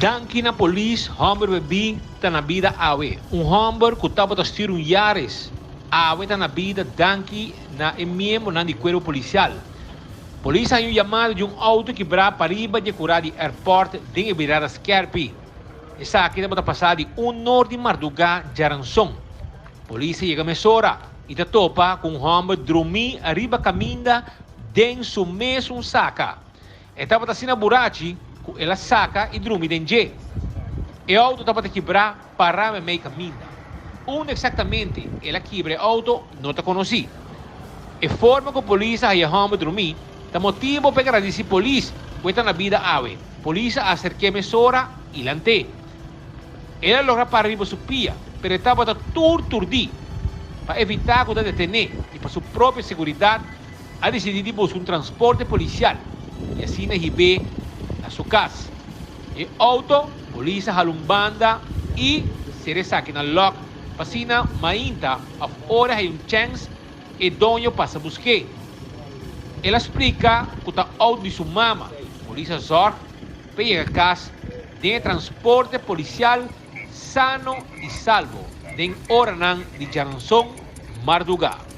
Danki na polis, homem bebi, tá na vida awe. Homem que estava assistir Yaris, awe tá na vida, danki na membro na de cuero policial. Polícia tem chamado de auto que para riba de curar de airport de virar a Skerpi. Essa aqui deve passar de norte de Marduga, Jaranson. Polícia chega a mesora e te topa com homem dormir arriba caminda dentro do mesmo saca. Estava assim na burachi, ela saca e dorme dentro. E o auto estava a quebrar para meio caminda. Exatamente, ela quebra o auto, não te conheci. E forma que a polícia e o homem dormir, tá motivo para dizer polícia, que está na vida ave. Polícia acerca a mesora e lante. Ela logra para arriba sua pia, mas estava a torturdir para evitar que o detener e para sua própria segurança, a decidir buscar transporte policial e assim na ribe a sua casa. E auto, polícia halumbanda e se saque na lock, pasina mainta a hora hay chance e dono passa buscar. Ela explica que está auto de sua mama, polícia zorg, pega a casa de transporte policial sano e salvo, de hora de Jaranson, Marduga.